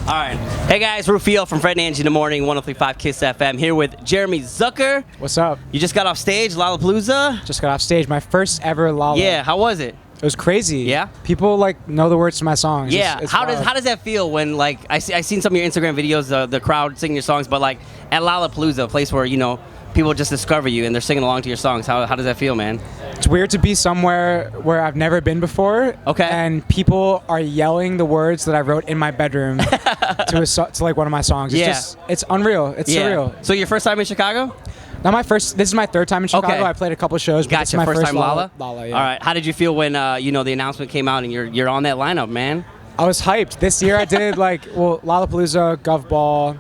All right. Hey guys, Rufio from Fred and Angie in the Morning, 103.5 Kiss FM, here with Jeremy Zucker. What's up? You just got off stage, Lollapalooza? Just got off stage. My first ever Lolla. Yeah, how was it? It was crazy. Yeah? People like know the words to my songs. Yeah. It's how wild. does that feel when like I seen some of your Instagram videos, the crowd singing your songs, but like at Lollapalooza, a place where people just discover you and they're singing along to your songs. How does that feel, man? It's weird to be somewhere where I've never been before. Okay. And people are yelling the words that I wrote in my bedroom to like one of my songs. It's unreal. It's surreal. So your first time in Chicago? Not my first. This is my third time in Chicago. Okay. I played a couple shows. But Gotcha. It's my first time Lolla? Lolla, yeah. All right. How did you feel when the announcement came out and you're on that lineup, man? I was hyped. This year I did Lollapalooza, Gov Ball.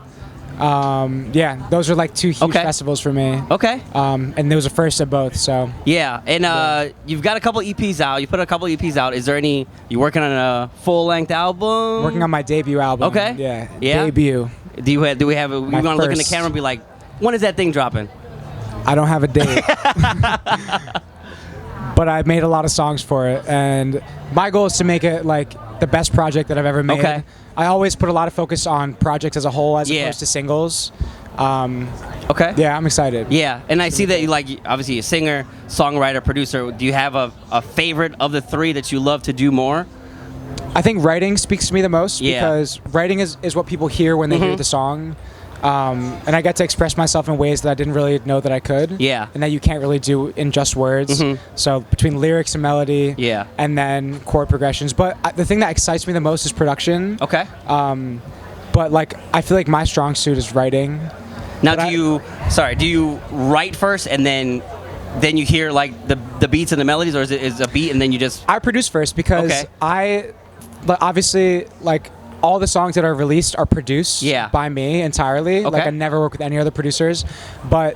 Those are like two huge festivals for me. Okay. And there was a first of both, so. Yeah, and you've got a couple EPs out. You put a couple EPs out. Is there you working on a full-length album? Working on my debut album. Okay. Yeah. Debut. Do we want to look in the first. camera and be like, when is that thing dropping? I don't have a date. But I've made a lot of songs for it, and my goal is to make it like the best project that I've ever made. Okay. I always put a lot of focus on projects as a whole as opposed to singles. Okay. Yeah, I'm excited. Yeah, and I see that you obviously a singer, songwriter, producer. Do you have a favorite of the three that you love to do more? I think writing speaks to me the most Yeah. because writing is what people hear when they hear the song. And I get to express myself in ways that I didn't really know that I could. Yeah. And that you can't really do in just words. So between lyrics and melody. Yeah. And then chord progressions. But the thing that excites me the most is production. Okay. But like I feel like my strong suit is writing. Now, do you write first and then you hear like the beats and the melodies, or is it a beat and then you just? I produce first because obviously like all the songs that are released are produced by me entirely. Okay. Like I never work with any other producers, but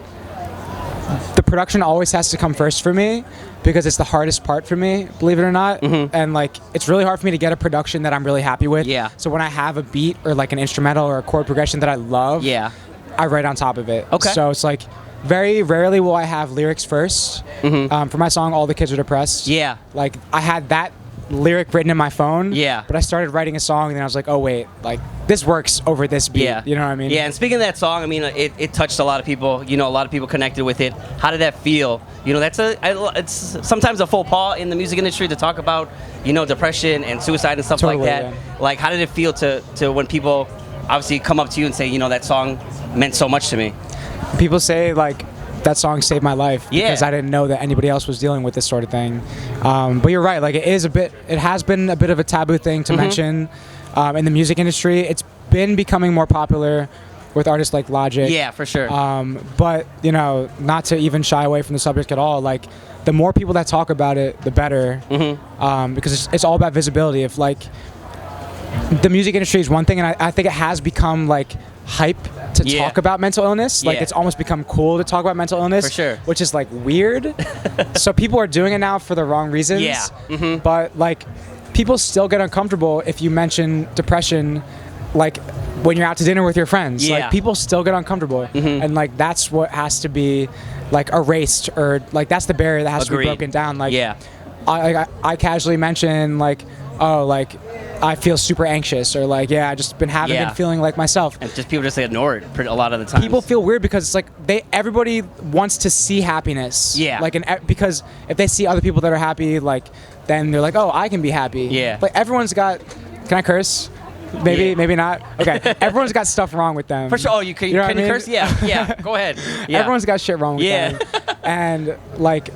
the production always has to come first for me because it's the hardest part for me, believe it or not. And like it's really hard for me to get a production that I'm really happy with. Yeah. So when I have a beat or like an instrumental or a chord progression that I love, I write on top of it. Okay. So it's like very rarely will I have lyrics first. For my song All the Kids Are Depressed. Yeah. Like I had that lyric written in my phone. Yeah. But I started writing a song and then I was like, oh wait, like this works over this beat. Yeah. You know what I mean? Yeah, and speaking of that song, I mean, it touched a lot of people. A lot of people connected with it. How did that feel? It's sometimes a faux pas in the music industry to talk about, depression and suicide and stuff like that. Yeah. Like, how did it feel to when people obviously come up to you and say, that song meant so much to me? People say like that song saved my life because Yeah. I didn't know that anybody else was dealing with this sort of thing. But you're right, like it has been a bit of a taboo thing to mention in the music industry. It's been becoming more popular with artists like Logic. Yeah, for sure. But not to even shy away from the subject at all. Like the more people that talk about it, the better. Because it's all about visibility. If like the music industry is one thing, and I think it has become like hype to talk about mental illness. Like it's almost become cool to talk about mental illness. For sure. Which is like weird. So people are doing it now for the wrong reasons. Yeah. But like people still get uncomfortable if you mention depression, like when you're out to dinner with your friends. Yeah. Like people still get uncomfortable. And like that's what has to be like erased, or like that's the barrier that has to be broken down. Like I casually mention like, oh, like I feel super anxious, or like, I just been feeling like myself. And just people just ignore it a lot of the time. People feel weird because it's like everybody wants to see happiness. Yeah. Like, because if they see other people that are happy, like, then they're like, oh, I can be happy. Yeah. Like everyone's got. Can I curse? Maybe not. Okay. Everyone's got stuff wrong with them. For sure. Oh, can you curse? Yeah. Go ahead. Yeah. Everyone's got shit wrong with them. And like,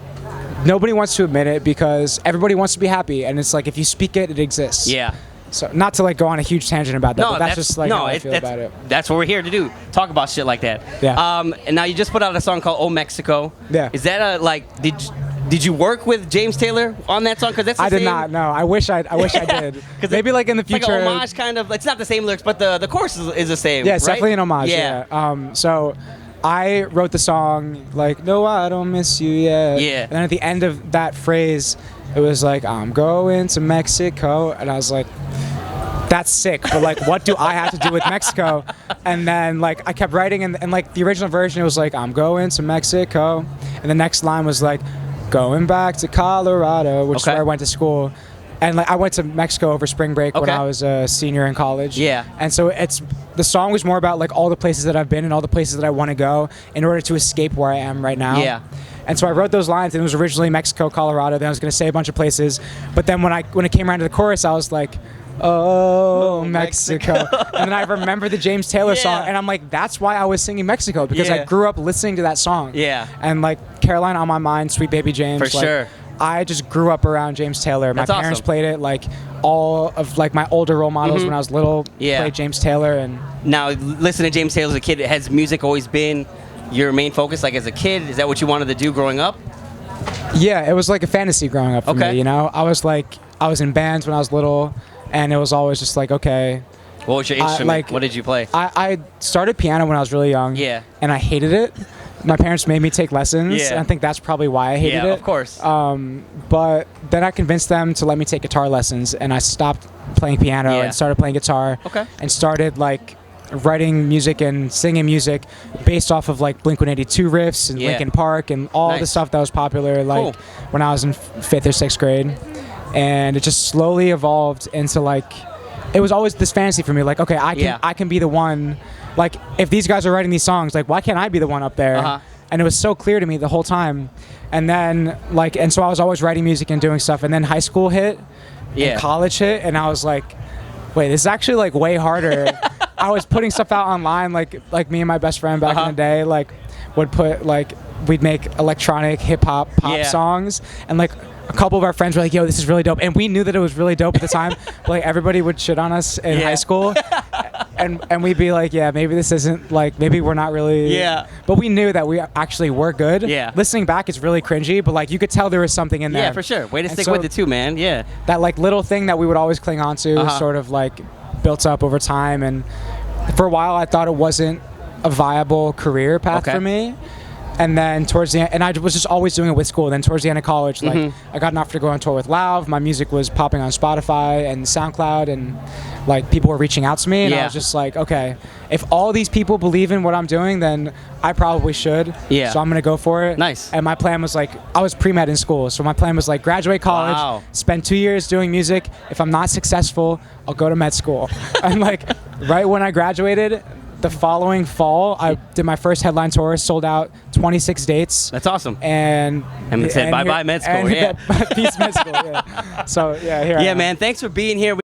nobody wants to admit it because everybody wants to be happy, and it's like if you speak it, it exists. Yeah. So not to like go on a huge tangent about that, but that's just like how I feel about it. That's what we're here to do. Talk about shit like that. Yeah. And now you just put out a song called "Oh Mexico." Yeah. Is that did you work with James Taylor on that song? Because that's the I did not. No, I wish I did. Maybe like in the future. It's like an homage kind of. It's not the same lyrics, but the chorus is the same. Yeah, it's right? definitely an homage. Yeah. So I wrote the song like, no, I don't miss you yet. Yeah. And then at the end of that phrase, it was like, I'm going to Mexico, and I was like, that's sick, but like what do I have to do with Mexico? And then like I kept writing, and like the original version, it was like, I'm going to Mexico, and the next line was like, going back to Colorado, which is where I went to school. and like I went to Mexico over spring break when Okay. I was a senior in college. Yeah. And so the song was more about like all the places that I've been and all the places that I want to go in order to escape where I am right now. Yeah. And so I wrote those lines, and it was originally Mexico, Colorado. Then I was going to say a bunch of places, but then when it came around to the chorus, I was like, oh, Mexico. And then I remember the James Taylor song, and I'm like, that's why I was singing Mexico, because I grew up listening to that song. Yeah. And like Caroline on My Mind, Sweet Baby James. For like, sure. I just grew up around James Taylor. My That's parents awesome. played it. Like all of like my older role models when I was little played James Taylor. And Now, listening to James Taylor as a kid, has music always been your main focus? Like as a kid, is that what you wanted to do growing up? yeah, it was like a fantasy growing up for Okay. me. You know, I was in bands when I was little, and it was always just like, okay. What was your instrument? like- What did you play? I started piano when I was really young. Yeah. And I hated it. My parents made me take lessons. Yeah. And I think that's probably why I hated Yeah, it. of course. But then I convinced them to let me take guitar lessons, and I stopped playing piano Yeah. and started playing guitar. Okay. And started like writing music and singing music based off of like Blink-182 riffs and Yeah. Linkin Park and all the Nice. stuff that was popular like Cool. when I was in 5th or 6th grade. And it just slowly evolved into like, it was always this fantasy for me, like, okay, I can be the one, like if these guys are writing these songs, like why can't I be the one up there? Uh-huh. And it was so clear to me the whole time. And then like, and so I was always writing music and doing stuff, and then high school hit Yeah. and college hit, and I was like, wait, this is actually like way harder. I was putting stuff out online, like me and my best friend back in the day, like would put like, we'd make electronic hip hop pop Yeah. songs, and like a couple of our friends were like, yo, this is really dope. And we knew that it was really dope at the time. But, like everybody would shit on us in Yeah. high school. And we'd be like, yeah, maybe this isn't like, maybe we're not really. Yeah. But we knew that we actually were good. Yeah. Listening back, it's really cringy, but like you could tell there was something in there. Yeah, for sure. Way to And stick so with it too, man. Yeah. that like little thing that we would always cling on to sort of like built up over time. And for a while I thought it wasn't a viable career path Okay. for me. And then towards the end, and I was just always doing it with school. Then towards the end of college, like I got an offer to go on tour with Lauv. My music was popping on Spotify and SoundCloud, and like people were reaching out to me, and I Yeah. was just like, okay, if all these people believe in what I'm doing, then I probably should. Yeah. So I'm gonna go for it. Nice. And my plan was like, I was pre-med in school, so my plan was like graduate college, Wow. spend 2 years doing music. If I'm not successful, I'll go to med school. And like right when I graduated, the following fall, I did my first headline tour, sold out 26 dates. That's awesome. And And it said, bye-bye med school, and yeah. Peace med school, yeah. So yeah, here I Yeah, am. man. Thanks for being here.